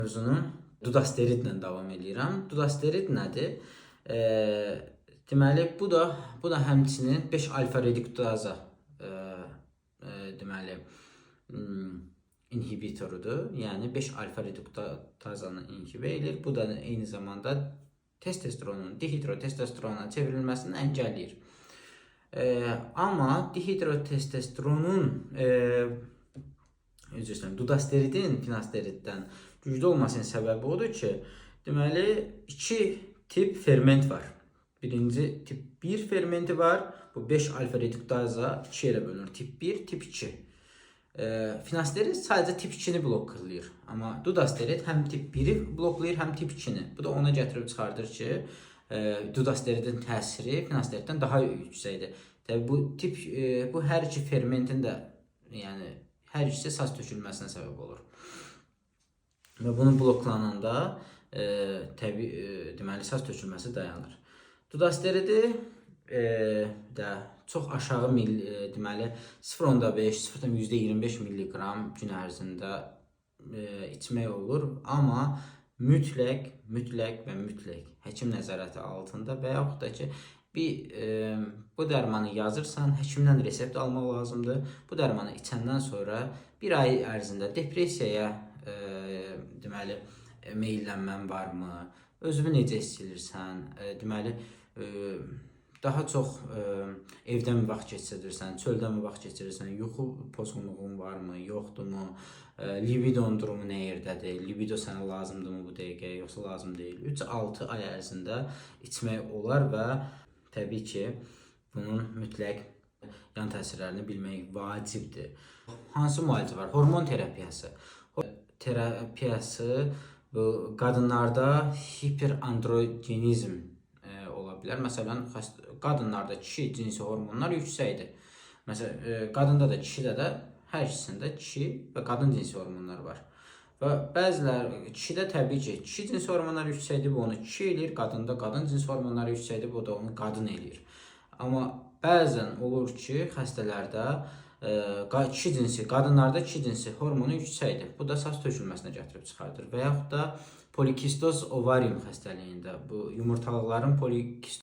Mövzunu dudasteridlə davam edirəm. Dudasterid nədir? Deməli, bu da həmçinin 5 alfa reduktaza deməli inhibitorudur. Yəni 5 alfa reduktazanı inhibə edir. Bu da eyni zamanda testosteronun dihidrotestosterona çevrilməsini əngəlləyir. Amma dihidrotestosteronun dudasteridin finasteriddən güclü olmasının səbəbi odur ki, deməli 2 tip ferment var. Birinci tip 1 fermenti var. Bu 5 alfa reduktaza 2 yerə bölünür. Tip 1, tip 2. Finasterid sadəcə tip 2-ni bloklayır. Amma dudasterid həm tip 1-i bloklayır, həm tip 2-ni. Bu da ona gətirib çıxardır ki, dudasteridin təsiri finasteriddən daha yüksəkdir. Təbii bu hər iki fermentin də, yəni hər ikisi saz tökülməsinə səbəb olur. Və bunun bloklananda deməli saz tökülməsi dayanır. Dudasteridi də çox aşağı deməli 0.5-0.25 mg gün ərzində içmək olur, amma mütləq həkim nəzarəti altında və yaxud da ki, bu dərmanı yazırsan, həkimdən resept almaq lazımdır. Bu dərmanı içəndən sonra bir ay ərzində depressiyaya deməli meyllənmən varmı? Özünü necə hiss edirsən? Deməli daha çox evdən mi vaxt keçirirsən, çöldən mi vaxt keçirirsən, yuxu pozğunluğun varmı, yoxdurmu? Libidon durumu nə yerdədir? Libido sənə lazımdırmı bu dəqiqə, yoxsa lazım deyil? 3-6 ay ərzində içmək olar və təbii ki, bunun mütləq yan təsirlərini bilmək vacibdir. Hansı müalicə var? Hormon terapiyası. Terapiyası bu qadınlarda hiperandrogenizm ola bilər. Məsələn, qadınlarda kişi cinsi hormonlar yüksəkdir. Məsələn, qadında da, kişidə də, hər ikisində kişi və qadın cinsi hormonlar var. Və kişidə təbii ki, kişi cinsi hormonlar yüksəkdir, bu onu kişi eləyir. Qadında qadın cinsi hormonları yüksəkdir, bu da onu qadın eləyir. Amma bəzən olur ki, xəstələrdə qadınlarda kişi cinsi hormonu yüksəkdir. Bu da saz tökülməsinə gətirib çıxardır. Və yaxud da polikistoz ovarium xəstəliyində, bu yumurtalıqların polikistoz